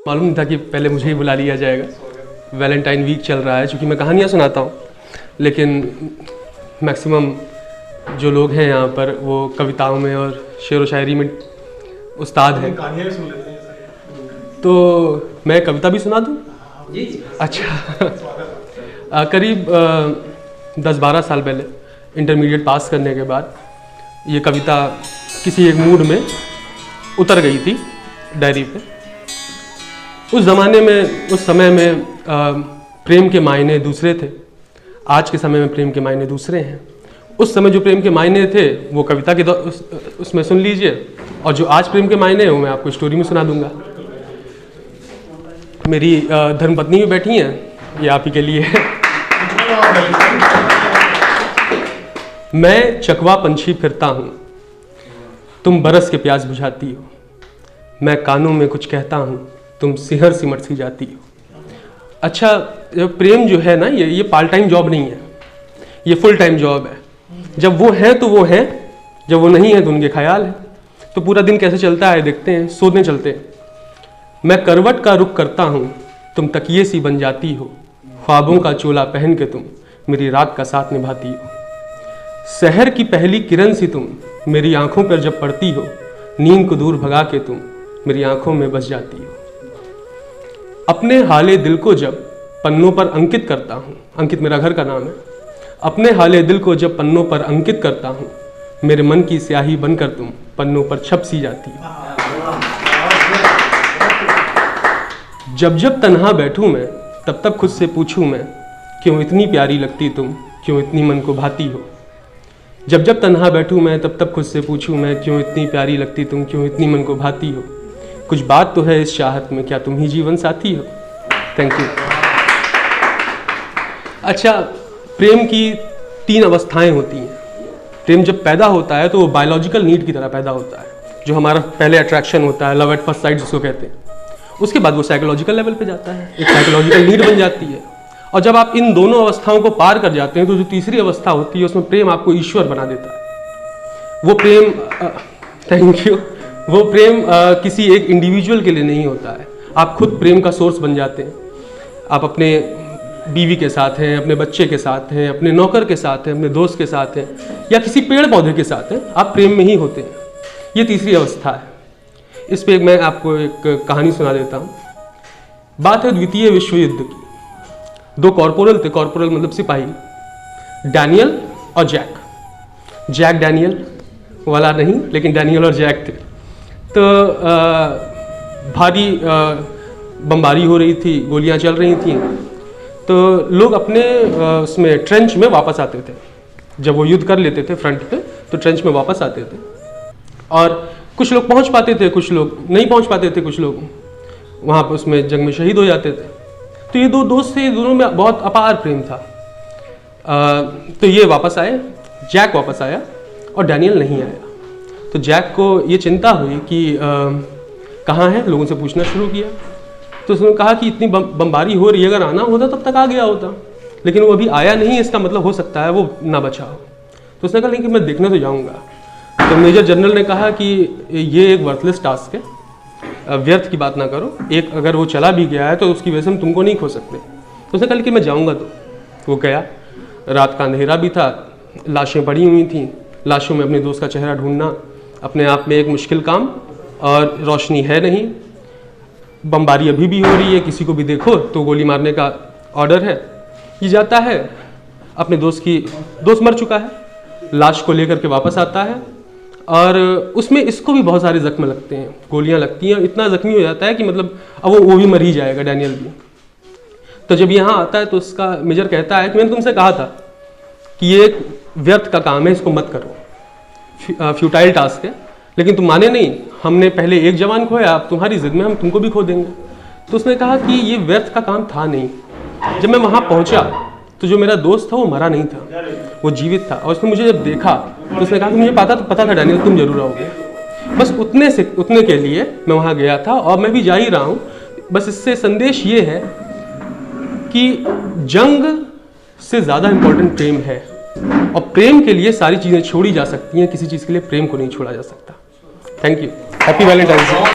मालूम नहीं था कि पहले मुझे ही बुला लिया जाएगा। वैलेंटाइन वीक चल रहा है, चूँकि मैं कहानियाँ सुनाता हूँ, लेकिन मैक्सिमम जो लोग हैं यहाँ पर वो कविताओं में और शेर व शायरी में उस्ताद हैं। तो मैं कविता भी सुना दूँ? जी। अच्छा। करीब 10-12 साल पहले इंटरमीडिएट पास करने के बाद ये कविता किसी एक मूड में उतर गई थी डायरी पे। उस ज़माने में, उस समय में प्रेम के मायने दूसरे थे, आज के समय में प्रेम के मायने दूसरे हैं। उस समय जो प्रेम के मायने थे वो कविता के उसमें सुन लीजिए, और जो आज प्रेम के मायने हैं वो मैं आपको स्टोरी में सुना दूंगा। मेरी धर्मपत्नी भी बैठी हैं, ये आप ही के लिए है। मैं चकवा पंछी फिरता हूँ, तुम बरस के प्यास बुझाती हो। मैं कानों में कुछ कहता हूँ, तुम सिहर सिमट सी जाती हो। अच्छा, प्रेम जो है ना, ये पार्ट टाइम जॉब नहीं है, ये फुल टाइम जॉब है। जब वो है तो वो है, जब वो नहीं है तो उनके ख्याल है। तो पूरा दिन कैसे चलता है देखते हैं, सोने चलते हैं। मैं करवट का रुख करता हूँ, तुम तकिए सी बन जाती हो। ख्वाबों का चोला पहन के तुम मेरी रात का साथ निभाती हो। शहर की पहली किरण सी तुम मेरी आंखों पर जब पड़ती हो। नींद को दूर भगा के तुम मेरी आंखों में बस जाती हो। अपने हाले दिल को जब पन्नों पर अंकित करता हूँ, अंकित मेरा घर का नाम है। अपने हाले दिल को जब पन्नों पर अंकित करता हूँ, मेरे मन की स्याही बनकर तुम पन्नों पर छप सी जाती हो। जब जब तन्हा बैठूं मैं, तब तब खुद से पूछूं मैं, क्यों इतनी प्यारी लगती तुम, क्यों इतनी मन को भाती हो। जब जब तन्हा बैठूं मैं, तब तब खुद से पूछूं मैं, क्यों इतनी प्यारी लगती तुम, क्यों इतनी मन को भाती हो। कुछ बात तो है इस चाहत में, क्या तुम ही जीवन साथी हो। Thank you. अच्छा, प्रेम की 3 अवस्थाएं होती हैं। प्रेम जब पैदा होता है तो वो बायोलॉजिकल नीड की तरह पैदा होता है, जो हमारा पहले अट्रैक्शन होता है, लव एट फर्स्ट साइट जिसको कहते हैं। उसके बाद वो साइकोलॉजिकल लेवल पे जाता है, एक साइकोलॉजिकल नीड बन जाती है। और जब आप इन दोनों अवस्थाओं को पार कर जाते हैं तो जो तीसरी अवस्था होती है, उसमें प्रेम आपको ईश्वर बना देता है। वो प्रेम थैंक यू, वो प्रेम किसी एक इंडिविजुअल के लिए नहीं होता है। आप खुद प्रेम का सोर्स बन जाते हैं। आप अपने बीवी के साथ हैं, अपने बच्चे के साथ हैं, अपने नौकर के साथ हैं, अपने दोस्त के साथ हैं, या किसी पेड़ पौधे के साथ हैं, आप प्रेम में ही होते हैं। ये तीसरी अवस्था है। इस पे मैं आपको एक कहानी सुना देता हूँ। बात है द्वितीय विश्व युद्ध की। 2 कॉर्पोरल थे, कॉर्पोरल मतलब सिपाही, डैनियल और जैक। जैक डैनियल वाला नहीं, लेकिन डैनियल और जैक थे। तो भारी बमबारी हो रही थी, गोलियां चल रही थी। तो लोग अपने उसमें ट्रेंच में वापस आते थे। जब वो युद्ध कर लेते थे फ्रंट पे, तो ट्रेंच में वापस आते थे। और कुछ लोग पहुंच पाते थे, कुछ लोग नहीं पहुंच पाते थे, कुछ लोग वहाँ पर उसमें जंग में शहीद हो जाते थे। तो ये 2 दोस्त थे, दोनों में बहुत अपार प्रेम था। तो ये वापस आए, जैक वापस आया और डैनियल नहीं आया। तो जैक को ये चिंता हुई कि कहाँ है, लोगों से पूछना शुरू किया। तो उसने कहा कि इतनी बमबारी हो रही है, अगर आना होता तब तक आ गया होता, लेकिन वो अभी आया नहीं, इसका मतलब हो सकता है वो ना बचा हो। तो उसने कहा लेकिन मैं देखने तो जाऊँगा। तो मेजर जनरल ने कहा कि ये एक वर्थलेस टास्क है, व्यर्थ की बात ना करो। एक अगर वो चला भी गया है तो उसकी वजह से हम तुमको नहीं खो सकते। तो उसने कहा कि मैं जाऊँगा। तो वो गया। रात का अंधेरा भी था, लाशें पड़ी हुई थी। लाशों में अपने दोस्त का चेहरा ढूंढना अपने आप में एक मुश्किल काम, और रोशनी है नहीं, बमबारी अभी भी हो रही है, किसी को भी देखो तो गोली मारने का ऑर्डर है। ये जाता है अपने दोस्त मर चुका है, लाश को लेकर के वापस आता है, और उसमें इसको भी बहुत सारे जख्म लगते हैं, गोलियां लगती हैं। इतना जख्मी हो जाता है कि मतलब अब वो भी मर ही जाएगा, डैनियल भी। तो जब यहाँ आता है तो उसका मेजर कहता है कि मैंने तुमसे कहा था कि ये एक व्यर्थ का काम है, इसको मत करो, फ्यूटाइल टास्क है। लेकिन तुम माने नहीं, हमने पहले एक जवान खोया, अब तुम्हारी जिद में हम तुमको भी खो देंगे। तो उसने कहा कि ये व्यर्थ का काम था नहीं। जब मैं वहाँ पहुँचा तो जो मेरा दोस्त था वो मरा नहीं था, वो जीवित था। और उसने मुझे जब देखा तो उसने कहा कि मुझे पता था डैनियल तुम जरूर आओगे। बस उतने के लिए मैं वहाँ गया था, और मैं भी जा ही रहा हूँ। बस इससे संदेश ये है कि जंग से ज़्यादा इम्पोर्टेंट प्रेम है, और प्रेम के लिए सारी चीज़ें छोड़ी जा सकती हैं, किसी चीज़ के लिए प्रेम को नहीं छोड़ा जा सकता। Thank you. Happy Valentine's day.